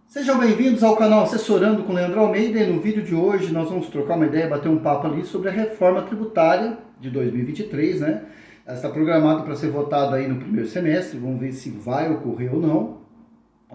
Sejam bem-vindos ao canal Assessorando com Leandro Almeida, e no vídeo de hoje nós vamos trocar uma ideia, bater um papo ali sobre a reforma tributária de 2023, né? Ela está programada para ser votada aí no primeiro semestre, vamos ver se vai ocorrer ou não.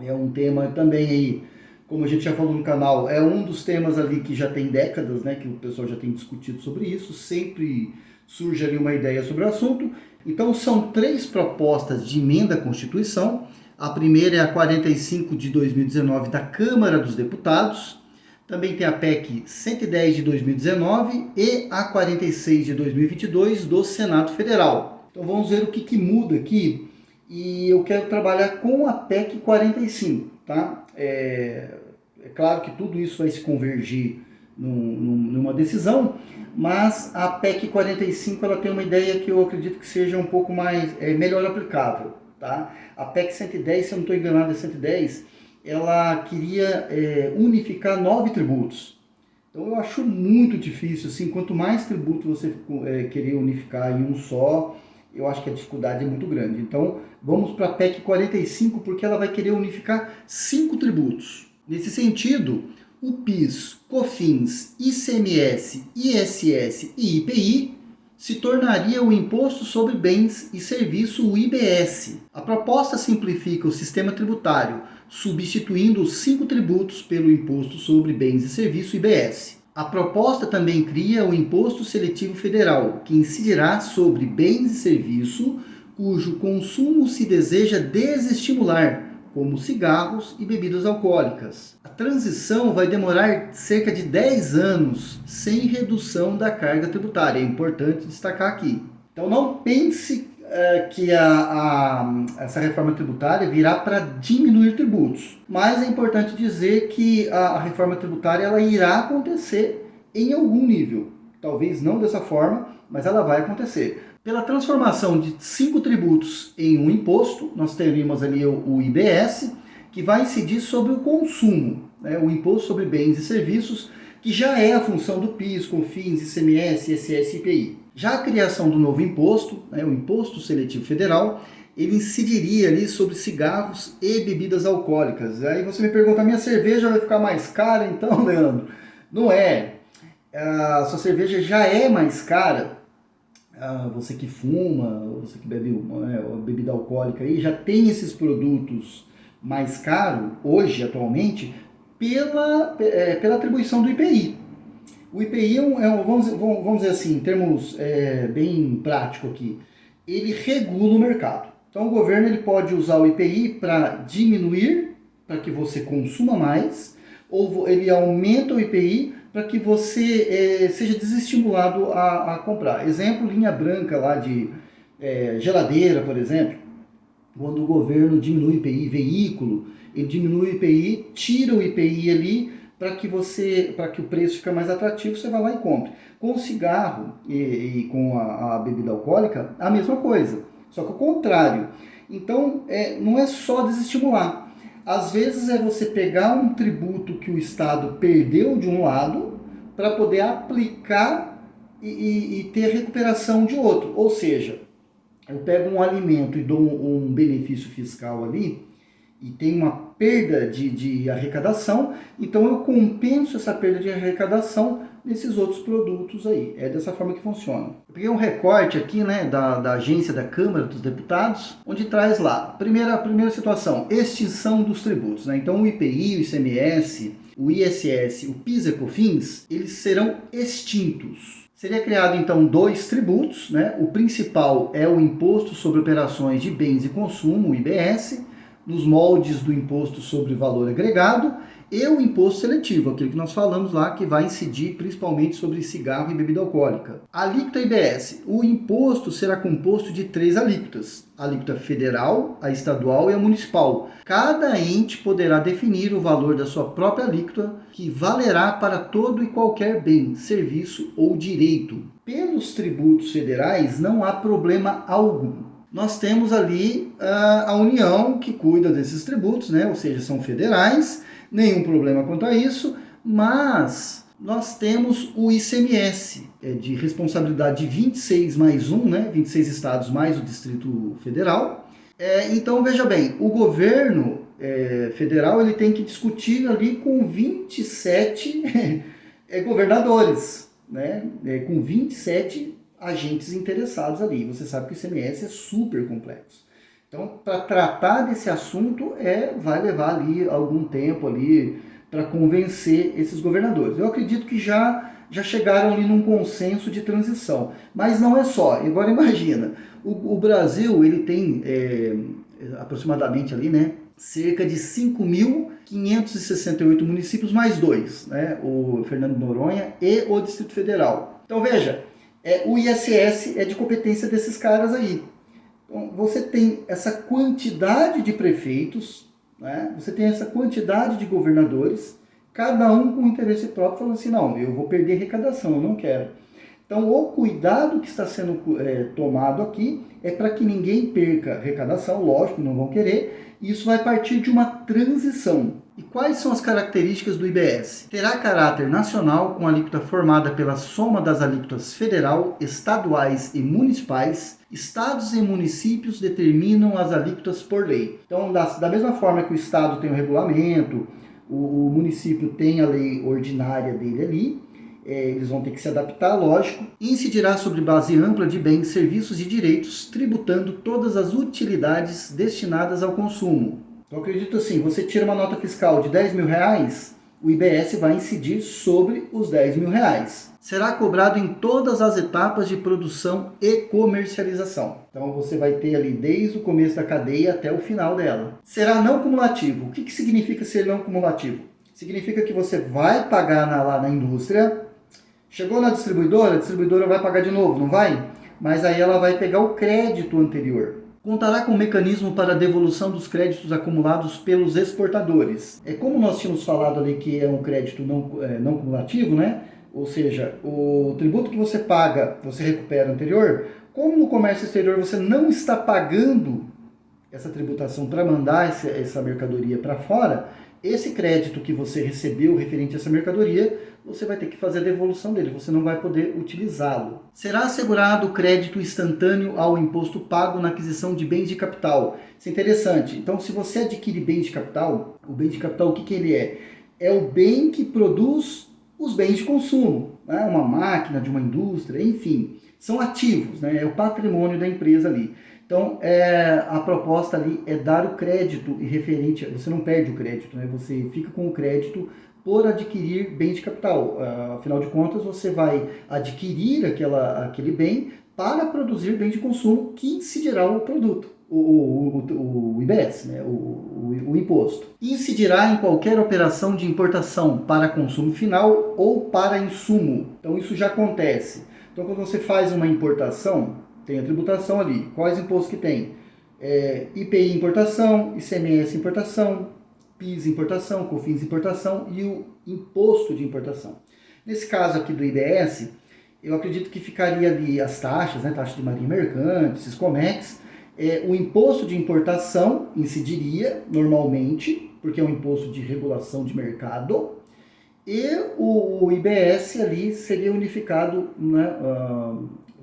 É um tema também aí, como a gente já falou no canal, é um dos temas ali que já tem décadas, né? Que o pessoal já tem discutido sobre isso, sempre surge ali uma ideia sobre o assunto. Então são três propostas de emenda à Constituição. A primeira é a 45 de 2019 da Câmara dos Deputados. Também tem a PEC 110 de 2019 e a 46 de 2022 do Senado Federal. Então vamos ver o que muda aqui. E eu quero trabalhar com a PEC 45, tá? É claro que tudo isso vai se convergir numa decisão, mas a PEC 45 ela tem uma ideia que eu acredito que seja um pouco mais melhor aplicável. Tá? A PEC 110, se eu não estou enganado, é 110, ela queria unificar 9 tributos. Então eu acho muito difícil, assim, quanto mais tributo você querer unificar em um só, eu acho que a dificuldade é muito grande. Então vamos para a PEC 45, porque ela vai querer unificar 5 tributos. Nesse sentido, o PIS, COFINS, ICMS, ISS e IPI se tornaria o Imposto sobre Bens e Serviços, o IBS. A proposta simplifica o sistema tributário, substituindo os 5 tributos pelo Imposto sobre Bens e Serviços, IBS. A proposta também cria o Imposto Seletivo Federal, que incidirá sobre bens e serviços cujo consumo se deseja desestimular, como cigarros e bebidas alcoólicas. A transição vai demorar cerca de 10 anos sem redução da carga tributária. É importante destacar aqui. Então não pense que essa reforma tributária virá para diminuir tributos. Mas é importante dizer que a reforma tributária ela irá acontecer em algum nível. Talvez não dessa forma, mas ela vai acontecer. Pela transformação de 5 tributos em um imposto, nós teríamos ali o IBS, que vai incidir sobre o consumo, né? O Imposto sobre Bens e Serviços, que já é a função do PIS, COFINS, ICMS, ISS e IPI. Já a criação do novo imposto, né, o Imposto Seletivo Federal, ele incidiria ali sobre cigarros e bebidas alcoólicas. Aí você me pergunta, a minha cerveja vai ficar mais cara então, Leandro? Não é. A sua cerveja já é mais cara. Você que fuma, você que bebe bebida alcoólica aí, já tem esses produtos mais caros, hoje, atualmente, pela atribuição do IPI. O IPI vamos dizer assim, em termos bem práticos aqui, ele regula o mercado. Então o governo ele pode usar o IPI para diminuir, para que você consuma mais, ou ele aumenta o IPI para que você seja desestimulado a comprar. Exemplo, linha branca lá de geladeira, por exemplo. Quando o governo diminui o IPI, veículo, ele diminui o IPI, tira o IPI ali para que o preço fique mais atrativo, você vai lá e compre. Com o cigarro e com a bebida alcoólica, a mesma coisa, só que o contrário. Então, não é só desestimular. Às vezes é você pegar um tributo que o Estado perdeu de um lado para poder aplicar e ter a recuperação de outro. Ou seja, eu pego um alimento e dou um benefício fiscal ali e tem uma perda de arrecadação, então eu compenso essa perda de arrecadação nesses outros produtos aí. É dessa forma que funciona. Eu peguei um recorte aqui, né, da agência da Câmara dos Deputados, onde traz lá, primeira situação, extinção dos tributos, né? Então o IPI, o ICMS, o ISS, o PIS e COFINS, eles serão extintos. Seria criado então 2 tributos, né? O principal é o Imposto sobre Operações de Bens e Consumo, o IBS, nos moldes do Imposto sobre Valor Agregado, e o Imposto Seletivo, aquele que nós falamos lá, que vai incidir principalmente sobre cigarro e bebida alcoólica. A alíquota IBS, o imposto será composto de 3 alíquotas, a alíquota federal, a estadual e a municipal. Cada ente poderá definir o valor da sua própria alíquota, que valerá para todo e qualquer bem, serviço ou direito. Pelos tributos federais não há problema algum. Nós temos ali a União que cuida desses tributos, né? Ou seja, são federais, nenhum problema quanto a isso, mas nós temos o ICMS, de responsabilidade de 26 mais 1, né? 26 estados mais o Distrito Federal. Então, veja bem, o governo federal ele tem que discutir ali com 27 governadores, né? Com 27 agentes interessados ali. Você sabe que o ICMS é super complexo. Então, para tratar desse assunto, vai levar ali algum tempo ali para convencer esses governadores. Eu acredito que já chegaram ali num consenso de transição. Mas não é só. Agora imagina, o Brasil ele tem aproximadamente ali, né, cerca de 5.568 municípios mais dois, né, o Fernando de Noronha e o Distrito Federal. Então veja, o ISS é de competência desses caras aí. Então, você tem essa quantidade de prefeitos, né? Você tem essa quantidade de governadores, cada um com interesse próprio, falando assim, não, eu vou perder arrecadação, eu não quero. Então, o cuidado que está sendo tomado aqui é para que ninguém perca arrecadação, lógico, não vão querer, e isso vai partir de uma transição. E quais são as características do IBS? Terá caráter nacional, com alíquota formada pela soma das alíquotas federal, estaduais e municipais. Estados e municípios determinam as alíquotas por lei. Então, da mesma forma que o estado tem o regulamento, o município tem a lei ordinária dele ali, eles vão ter que se adaptar, lógico. Incidirá sobre base ampla de bens, serviços e direitos, tributando todas as utilidades destinadas ao consumo. Então, acredito assim, você tira uma nota fiscal de R$10.000, o IBS vai incidir sobre os R$10.000. Será cobrado em todas as etapas de produção e comercialização. Então, você vai ter ali desde o começo da cadeia até o final dela. Será não cumulativo. O que significa ser não cumulativo? Significa que você vai pagar lá na indústria, chegou na distribuidora, a distribuidora vai pagar de novo, não vai? Mas aí ela vai pegar o crédito anterior. Contará com um mecanismo para a devolução dos créditos acumulados pelos exportadores. Como nós tínhamos falado ali que é um crédito não cumulativo, né? Ou seja, o tributo que você paga, você recupera anterior. Como no comércio exterior você não está pagando essa tributação para mandar essa mercadoria para fora, esse crédito que você recebeu referente a essa mercadoria, você vai ter que fazer a devolução dele, você não vai poder utilizá-lo. Será assegurado crédito instantâneo ao imposto pago na aquisição de bens de capital. Isso é interessante. Então, se você adquire bens de capital, o bem de capital, o que ele é? É o bem que produz os bens de consumo, né? Uma máquina de uma indústria, enfim, são ativos, né? É o patrimônio da empresa ali. Então, a proposta ali é dar o crédito e referente, você não perde o crédito, né? Você fica com o crédito por adquirir bem de capital. Afinal de contas, você vai adquirir aquele bem para produzir bem de consumo que incidirá o produto, o IBS, né? o imposto. Incidirá em qualquer operação de importação para consumo final ou para insumo. Então, isso já acontece. Então, quando você faz uma importação, tem a tributação ali. Quais impostos que tem? IPI importação, ICMS importação, PIS importação, COFINS importação e o imposto de importação. Nesse caso aqui do IBS, eu acredito que ficaria ali as taxas, né, taxa de marinha mercante, Siscomex, o imposto de importação incidiria normalmente, porque é um imposto de regulação de mercado, e o IBS ali seria unificado, né,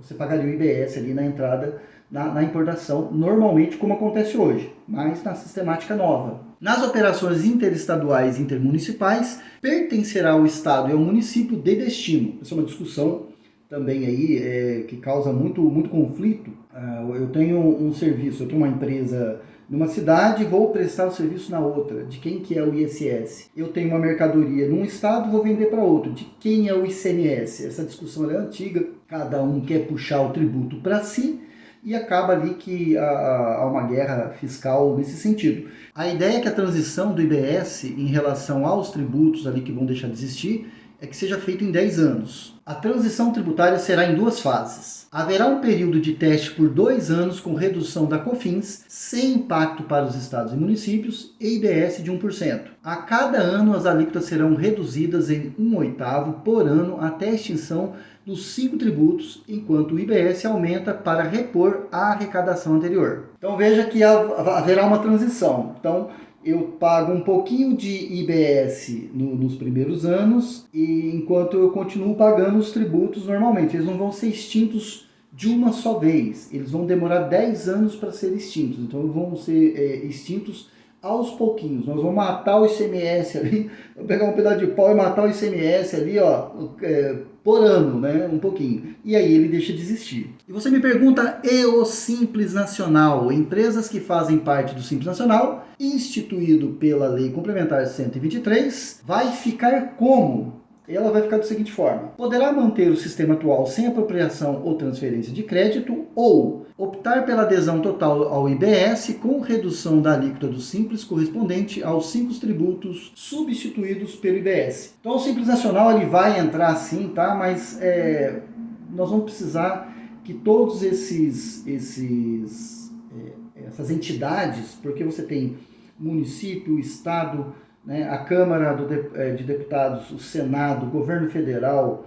você pagaria o IBS ali na entrada, na importação, normalmente como acontece hoje, mas na sistemática nova. Nas operações interestaduais e intermunicipais, pertencerá ao Estado e ao município de destino. Essa é uma discussão também aí que causa muito conflito. Eu tenho um serviço, eu tenho uma empresa numa cidade e vou prestar o serviço na outra. De quem que é o ISS? Eu tenho uma mercadoria num estado, vou vender para outro. De quem é o ICMS? Essa discussão é antiga, cada um quer puxar o tributo para si, e acaba ali que há uma guerra fiscal nesse sentido. A ideia é que a transição do IBS em relação aos tributos ali que vão deixar de existir é que seja feito em 10 anos. A transição tributária será em 2 fases. Haverá um período de teste por 2 anos com redução da COFINS, sem impacto para os estados e municípios, e IBS de 1%. A cada ano, as alíquotas serão reduzidas em 1/8 por ano até a extinção dos 5 tributos, enquanto o IBS aumenta para repor a arrecadação anterior. Então veja que haverá uma transição. Então, eu pago um pouquinho de IBS nos primeiros anos, e enquanto eu continuo pagando os tributos normalmente. Eles não vão ser extintos de uma só vez. Eles vão demorar 10 anos para ser extintos, então vão ser extintos aos pouquinhos. Nós vamos matar o ICMS ali, vamos pegar um pedaço de pau e matar o ICMS ali, ó, por ano, né, um pouquinho. E aí ele deixa de existir. E você me pergunta, e o Simples Nacional? Empresas que fazem parte do Simples Nacional, instituído pela Lei Complementar 123, vai ficar como? Ela vai ficar da seguinte forma: poderá manter o sistema atual sem apropriação ou transferência de crédito ou optar pela adesão total ao IBS com redução da alíquota do Simples correspondente aos 5 tributos substituídos pelo IBS. Então o Simples Nacional ele vai entrar sim, tá? Mas nós vamos precisar que todos essas entidades, porque você tem município, estado, né, a Câmara de Deputados, o Senado, o Governo Federal,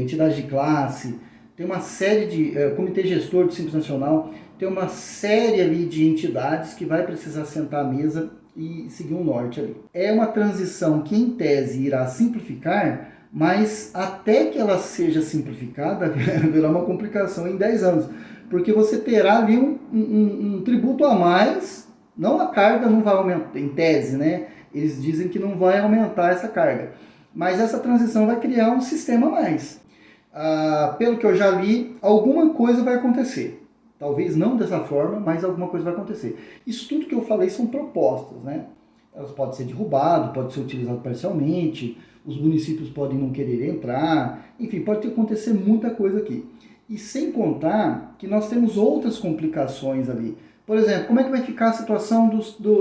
entidades de classe, tem uma série de comitê gestor do Simples Nacional, tem uma série ali de entidades que vai precisar sentar à mesa e seguir um norte ali. É uma transição que, em tese, irá simplificar, mas até que ela seja simplificada, haverá uma complicação em 10 anos, porque você terá ali um tributo a mais, não a carga não vai aumentar, em tese, né? Eles dizem que não vai aumentar essa carga, mas essa transição vai criar um sistema a mais. Pelo que eu já li, alguma coisa vai acontecer. Talvez não dessa forma, mas alguma coisa vai acontecer. Isso tudo que eu falei são propostas, né? Elas podem ser derrubadas, podem ser utilizadas parcialmente, os municípios podem não querer entrar, enfim, pode acontecer muita coisa aqui. E sem contar que nós temos outras complicações ali. Por exemplo, como é que vai ficar a situação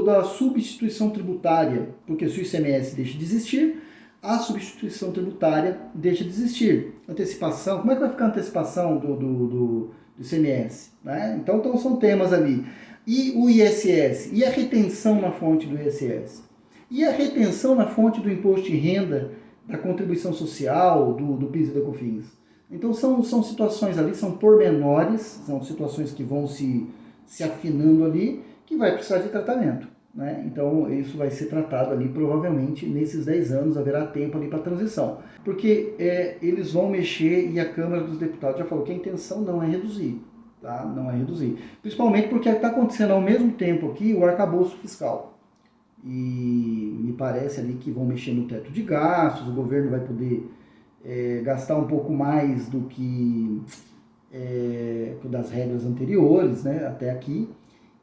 da substituição tributária? Porque se o ICMS deixa de existir, a substituição tributária deixa de existir. Antecipação, como é que vai ficar a antecipação do ICMS? Né? Então são temas ali. E o ISS? E a retenção na fonte do ISS? E a retenção na fonte do imposto de renda, da contribuição social, do PIS e da COFINS? Então são situações ali, são pormenores, são situações que vão se afinando ali, que vai precisar de tratamento. Né? Então isso vai ser tratado ali, provavelmente nesses 10 anos haverá tempo ali para transição. Porque eles vão mexer e a Câmara dos Deputados já falou que a intenção não é reduzir. Tá? Não é reduzir. Principalmente porque está acontecendo ao mesmo tempo aqui o arcabouço fiscal. E me parece ali que vão mexer no teto de gastos, o governo vai poder gastar um pouco mais do que das regras anteriores, né, até aqui.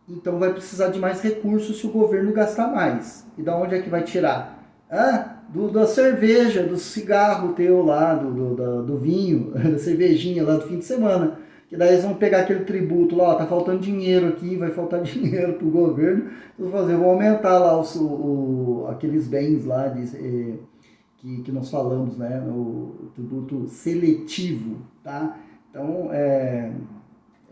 Então vai precisar de mais recursos se o governo gastar mais. E da onde é que vai tirar? Da cerveja, do cigarro teu lá, do vinho, da cervejinha lá do fim de semana. Que daí eles vão pegar aquele tributo lá, tá faltando dinheiro aqui, vai faltar dinheiro pro governo. Vão aumentar lá aqueles bens lá que nós falamos, né, no tributo seletivo, tá? Então, é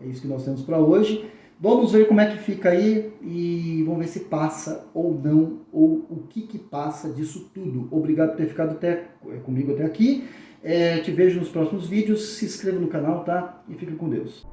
isso que nós temos para hoje. Vamos ver como é que fica aí e vamos ver se passa ou não, ou o que passa disso tudo. Obrigado por ter ficado comigo até aqui. Te vejo nos próximos vídeos. Se inscreva no canal, tá? E fique com Deus.